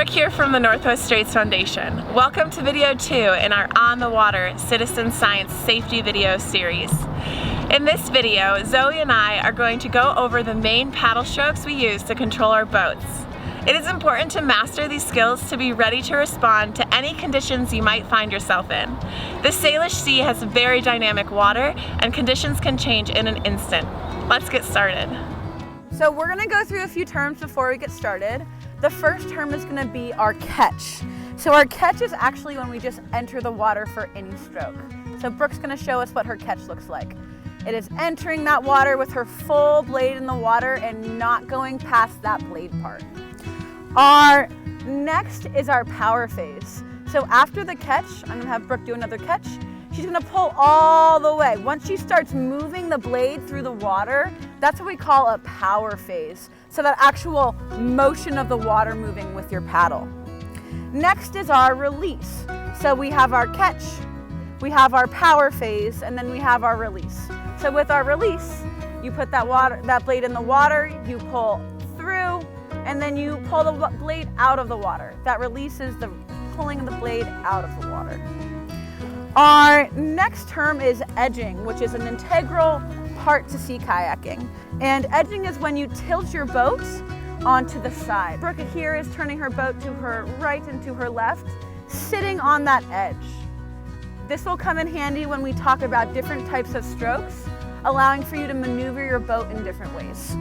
Brooke here from the Northwest Straits Foundation. Welcome to video 2 in our On the Water Citizen Science Safety video series. In this video, Zoe and I are going to go over the main paddle strokes we use to control our boats. It is important to master these skills to be ready to respond to any conditions you might find yourself in. The Salish Sea has very dynamic water and conditions can change in an instant. Let's get started. So we're going to go through a few terms before we get started. The first term is going to be our catch. So our catch is actually when we just enter the water for any stroke. So Brooke's going to show us what her catch looks like. It is entering that water with her full blade in the water and not going past that blade part. Our next is our power phase. So after the catch, I'm going to have Brooke do another catch. She's going to pull all the way. Once she starts moving the blade through the water, that's what we call a power phase. So that actual motion of the water moving with your paddle. Next is our release. So we have our catch, we have our power phase, and then we have our release. So with our release, you put that blade in the water, you pull through, and then you pull the blade out of the water. That releases the pulling the blade out of the water. Our next term is edging, which is an integral part to sea kayaking. And edging is when you tilt your boat onto the side. Brooke here is turning her boat to her right and to her left, sitting on that edge. This will come in handy when we talk about different types of strokes, allowing for you to maneuver your boat in different ways.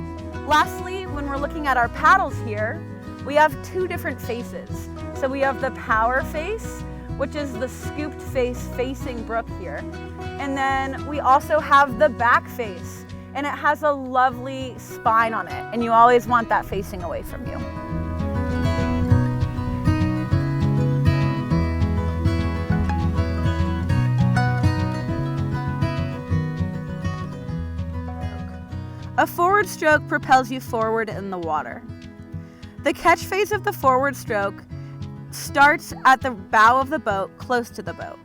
Lastly, when we're looking at our paddles here, we have two different faces. So we have the power face, which is the scooped face facing Brooke here. And then we also have the back face, and it has a lovely spine on it, and you always want that facing away from you. A forward stroke propels you forward in the water. The catch phase of the forward stroke starts at the bow of the boat, close to the boat.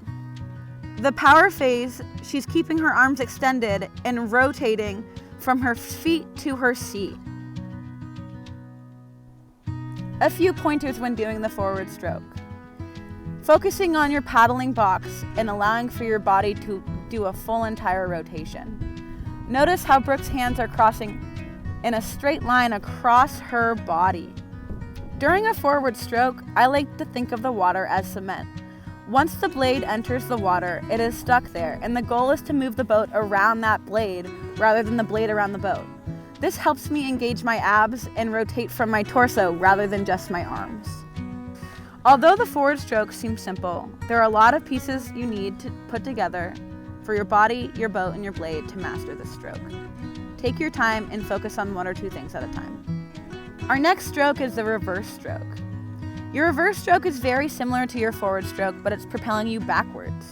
The power phase, she's keeping her arms extended and rotating from her feet to her seat. A few pointers when doing the forward stroke. Focusing on your paddling box and allowing for your body to do a full entire rotation. Notice how Brooke's hands are crossing in a straight line across her body. During a forward stroke, I like to think of the water as cement. Once the blade enters the water, it is stuck there, and the goal is to move the boat around that blade rather than the blade around the boat. This helps me engage my abs and rotate from my torso rather than just my arms. Although the forward stroke seems simple, there are a lot of pieces you need to put together for your body, your boat, and your blade to master this stroke. Take your time and focus on one or two things at a time. Our next stroke is the reverse stroke. Your reverse stroke is very similar to your forward stroke, but it's propelling you backwards.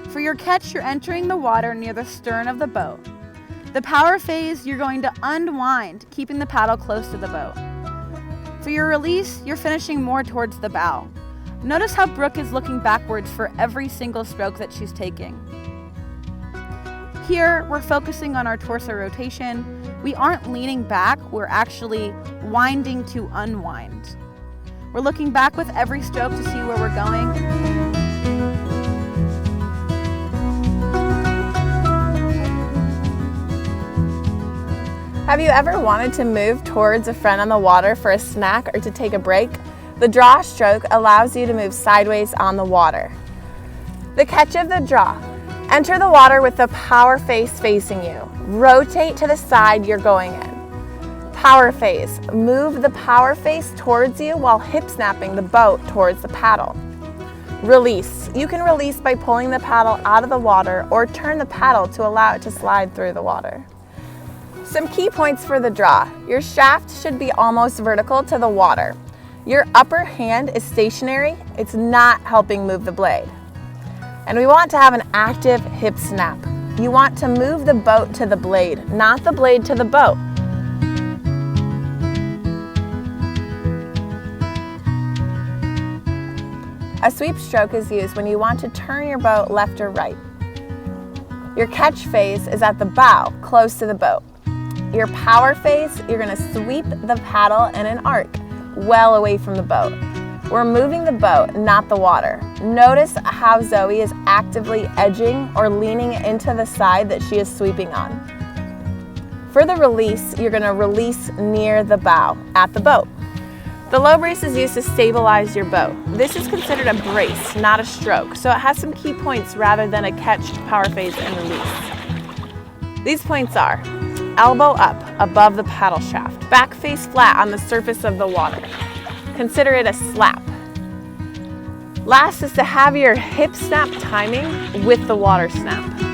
For your catch, you're entering the water near the stern of the boat. The power phase, you're going to unwind, keeping the paddle close to the boat. For your release, you're finishing more towards the bow. Notice how Brooke is looking backwards for every single stroke that she's taking. Here, we're focusing on our torso rotation. We aren't leaning back, we're actually winding to unwind. We're looking back with every stroke to see where we're going. Have you ever wanted to move towards a friend on the water for a snack or to take a break? The draw stroke allows you to move sideways on the water. The catch of the draw. Enter the water with the power face facing you. Rotate to the side you're going in. Power phase. Move the power face towards you while hip snapping the boat towards the paddle. Release. You can release by pulling the paddle out of the water or turn the paddle to allow it to slide through the water. Some key points for the draw. Your shaft should be almost vertical to the water. Your upper hand is stationary. It's not helping move the blade. And we want to have an active hip snap. You want to move the boat to the blade, not the blade to the boat. A sweep stroke is used when you want to turn your boat left or right. Your catch phase is at the bow, close to the boat. Your power phase, you're going to sweep the paddle in an arc, well away from the boat. We're moving the boat, not the water. Notice how Zoe is actively edging or leaning into the side that she is sweeping on. For the release, you're going to release near the bow at the boat. The low brace is used to stabilize your boat. This is considered a brace, not a stroke, so it has some key points rather than a catch, power phase, and release. These points are elbow up above the paddle shaft, back face flat on the surface of the water. Consider it a slap. Last is to have your hip snap timing with the water snap.